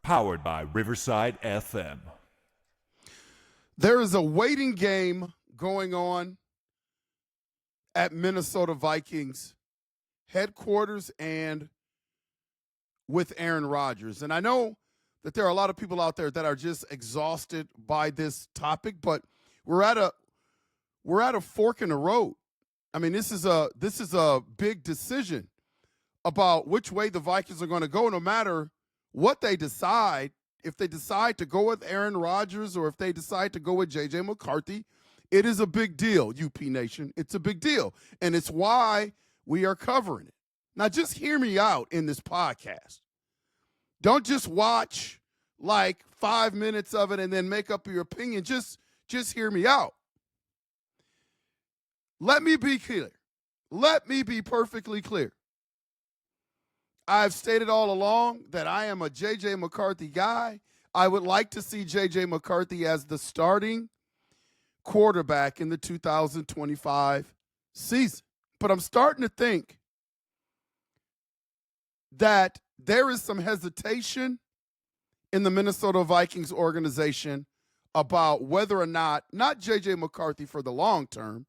Powered by Riverside FM. There is a waiting game going on at Minnesota Vikings headquarters and with Aaron Rodgers. And I know that there are a lot of people out there that are just exhausted by this topic, but we're at a fork in the road. I mean, this is a big decision about which way the Vikings are going to go, no matter what they decide. If they decide to go with Aaron Rodgers or if they decide to go with J.J. McCarthy, it is a big deal, UP Nation. It's a big deal, and it's why we are covering it. Now, just hear me out in this podcast. Don't just watch like 5 minutes of it and then make up your opinion. Just hear me out. Let me be clear. Let me be perfectly clear. I've stated all along that I am a J.J. McCarthy guy. I would like to see J.J. McCarthy as the starting quarterback in the 2025 season. But I'm starting to think that there is some hesitation in the Minnesota Vikings organization about whether or not J.J. McCarthy for the long term,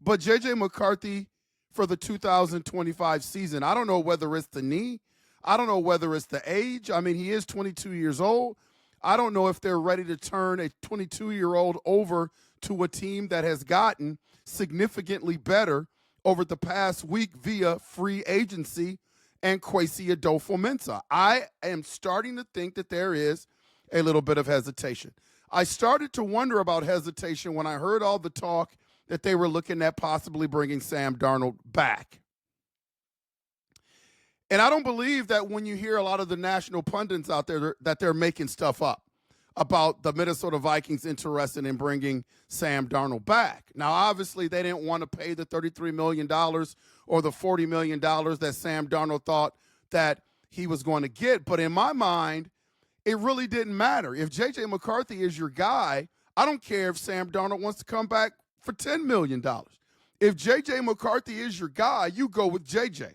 but J.J. McCarthy for the 2025 season. I don't know whether it's the knee. I don't know whether it's the age. I mean, he is 22 years old. I don't know if they're ready to turn a 22-year-old over to a team that has gotten significantly better over the past week via free agency and Kwesi Adofo Mensa. I am starting to think that there is a little bit of hesitation. I started to wonder about hesitation when I heard all the talk that they were looking at possibly bringing Sam Darnold back. And I don't believe that when you hear a lot of the national pundits out there that they're making stuff up about the Minnesota Vikings interested in bringing Sam Darnold back. Now, obviously, they didn't want to pay the $33 million or the $40 million that Sam Darnold thought that he was going to get. But in my mind, it really didn't matter. If J.J. McCarthy is your guy, I don't care if Sam Darnold wants to come back for $10 million. If J.J. McCarthy is your guy, you go with J.J.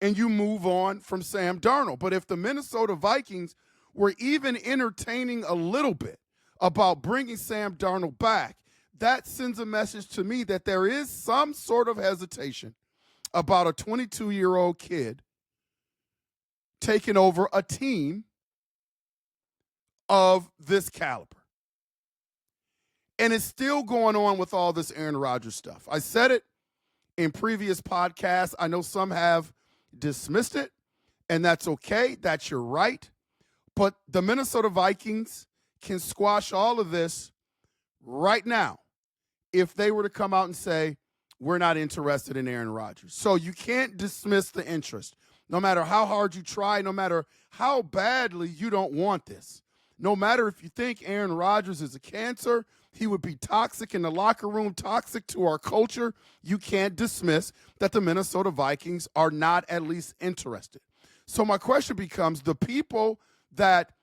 and you move on from Sam Darnold. But if the Minnesota Vikings were even entertaining a little bit about bringing Sam Darnold back, that sends a message to me that there is some sort of hesitation about a 22-year-old kid taking over a team of this caliber. And it's still going on with all this Aaron Rodgers stuff. I said it in previous podcasts. I know some have dismissed it, and that's okay. That's your right. But the Minnesota Vikings can squash all of this right now if they were to come out and say, we're not interested in Aaron Rodgers. So you can't dismiss the interest. No matter how hard you try, no matter how badly you don't want this, no matter if you think Aaron Rodgers is a cancer, he would be toxic in the locker room, toxic to our culture, you can't dismiss that the Minnesota Vikings are not at least interested. So my question becomes, the people that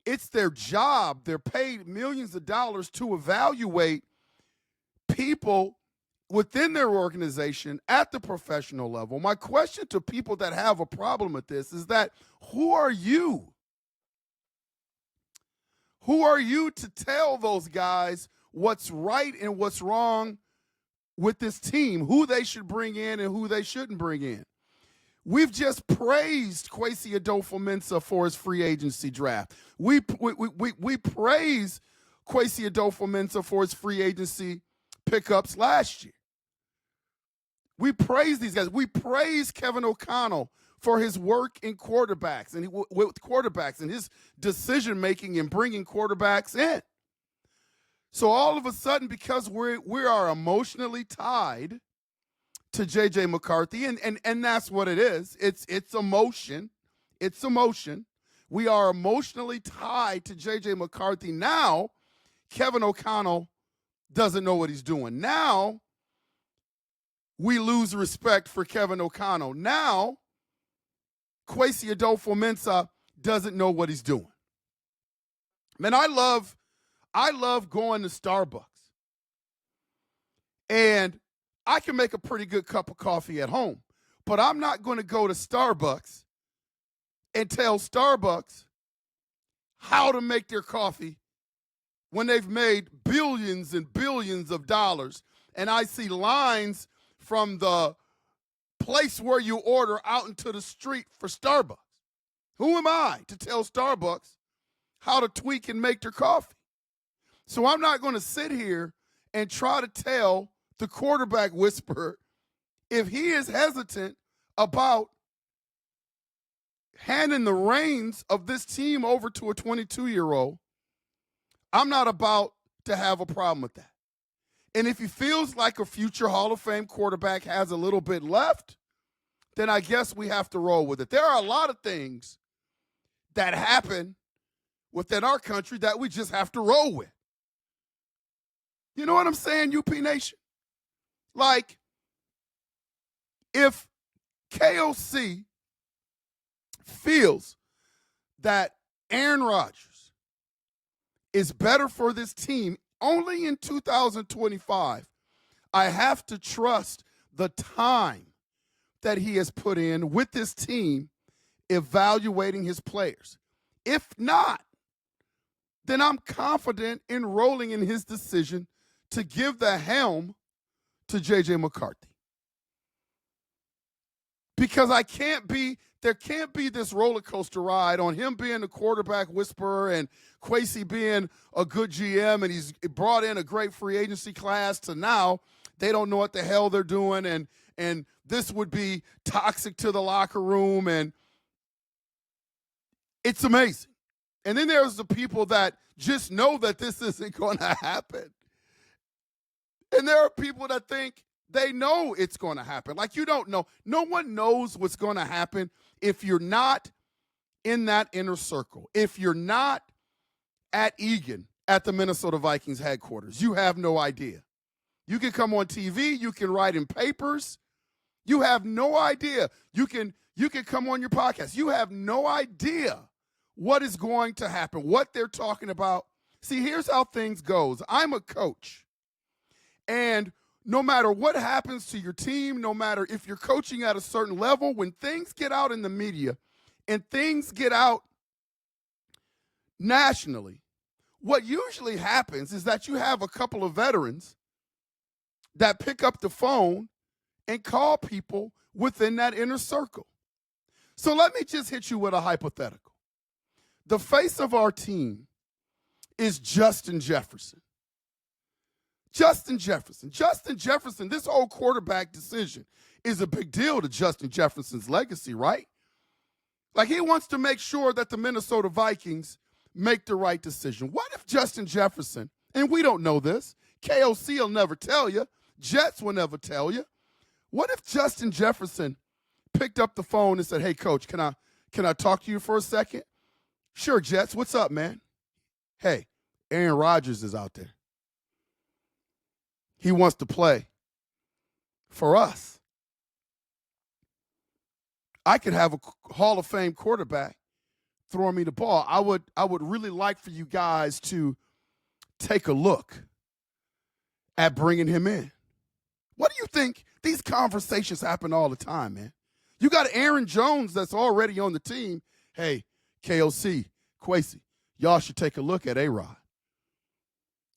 it's their job, they're paid millions of dollars to evaluate people within their organization at the professional level. My question to people that have a problem with this is that, who are you? Who are you to tell those guys what's right and what's wrong with this team, who they should bring in and who they shouldn't bring in? We've just praised Kwesi Adofo Mensa for his free agency draft. We praise Kwesi Adofo Mensa for his free agency pickups last year. We praise these guys. We praise Kevin O'Connell for his work in quarterbacks and with quarterbacks and his decision-making in bringing quarterbacks in. So all of a sudden, because we are emotionally tied to J.J. McCarthy, and that's what it is. It's emotion. It's emotion. We are emotionally tied to J.J. McCarthy. Now, Kevin O'Connell doesn't know what he's doing. Now, we lose respect for Kevin O'Connell. Now, Kwesi Adofo Mensa doesn't know what he's doing. Man, I love going to Starbucks. And I can make a pretty good cup of coffee at home. But I'm not going to go to Starbucks and tell Starbucks how to make their coffee when they've made billions and billions of dollars, and I see lines from the place where you order out into the street for Starbucks. Who am I to tell Starbucks how to tweak and make their coffee? So I'm not going to sit here and try to tell the quarterback whisperer if he is hesitant about handing the reins of this team over to a 22-year-old. I'm not about to have a problem with that. And if he feels like a future Hall of Fame quarterback has a little bit left, then I guess we have to roll with it. There are a lot of things that happen within our country that we just have to roll with. You know what I'm saying, UP Nation? Like, if KOC feels that Aaron Rodgers is better for this team only in 2025, I have to trust the time that he has put in with this team evaluating his players. If not, then I'm confident in rolling in his decision to give the helm to J.J. McCarthy. Because there can't be this roller coaster ride on him being the quarterback whisperer and Kwesi being a good GM and he's brought in a great free agency class to now they don't know what the hell they're doing and this would be toxic to the locker room, and it's amazing. And then there's the people that just know that this isn't going to happen. And there are people that think they know it's going to happen. Like, you don't know. No one knows what's going to happen if you're not in that inner circle. If you're not at Egan at the Minnesota Vikings headquarters, you have no idea. You can come on TV. You can write in papers. You have no idea. You can come on your podcast. You have no idea what is going to happen, what they're talking about. See, here's how things goes. I'm a coach. And no matter what happens to your team, no matter if you're coaching at a certain level, when things get out in the media and things get out nationally, what usually happens is that you have a couple of veterans that pick up the phone and call people within that inner circle. So let me just hit you with a hypothetical. The face of our team is Justin Jefferson. Justin Jefferson, this whole quarterback decision is a big deal to Justin Jefferson's legacy, right? Like, he wants to make sure that the Minnesota Vikings make the right decision. What if Justin Jefferson, and we don't know this, KOC will never tell you, Jets will never tell you, what if Justin Jefferson picked up the phone and said, "Hey, Coach, can I talk to you for a second?" "Sure, Jets, what's up, man?" "Hey, Aaron Rodgers is out there. He wants to play for us. I could have a Hall of Fame quarterback throwing me the ball. I would really like for you guys to take a look at bringing him in." What do you think? These conversations happen all the time, man. You got Aaron Jones that's already on the team. "Hey, KOC, Kwesi, y'all should take a look at A-Rod."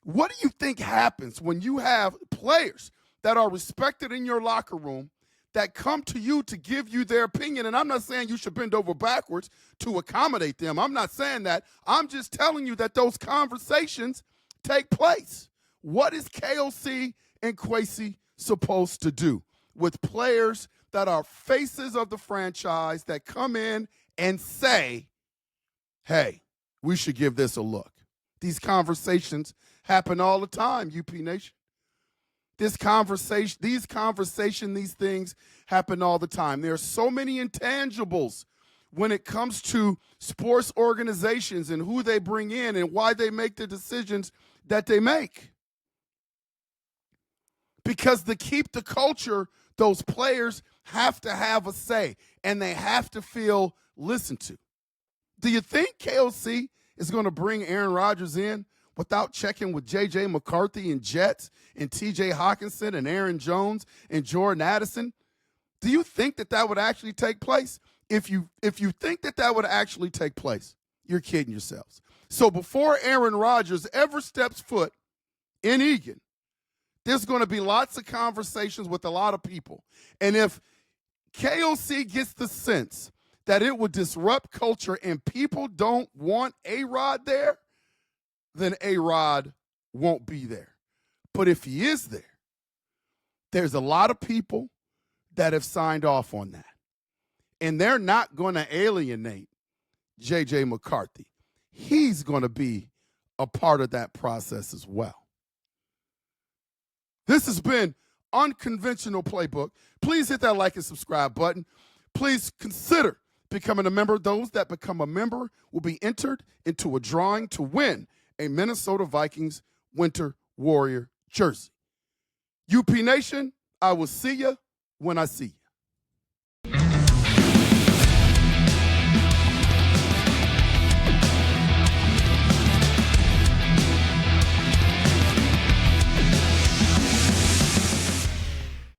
What do you think happens when you have players that are respected in your locker room that come to you to give you their opinion? And I'm not saying you should bend over backwards to accommodate them. I'm not saying that. I'm just telling you that those conversations take place. What is KOC and Kwesi supposed to do with players that are faces of the franchise that come in and say, "Hey, we should give this a look"? These conversations happen all the time, UP Nation. These things happen all the time. There are so many intangibles when it comes to sports organizations and who they bring in and why they make the decisions that they make. Because to keep the culture, those players have to have a say, and they have to feel listened to. Do you think KOC is going to bring Aaron Rodgers in without checking with J.J. McCarthy and Jets and T.J. Hawkinson and Aaron Jones and Jordan Addison? Do you think that would actually take place? If you think that would actually take place, you're kidding yourselves. So before Aaron Rodgers ever steps foot in Eagan, there's going to be lots of conversations with a lot of people. And if KOC gets the sense that it would disrupt culture and people don't want A-Rod there, then A-Rod won't be there. But if he is there, there's a lot of people that have signed off on that. And they're not going to alienate J.J. McCarthy. He's going to be a part of that process as well. This has been Unconventional Playbook. Please hit that like and subscribe button. Please consider becoming a member. Those that become a member will be entered into a drawing to win a Minnesota Vikings Winter Warrior jersey. UP Nation, I will see you when I see you.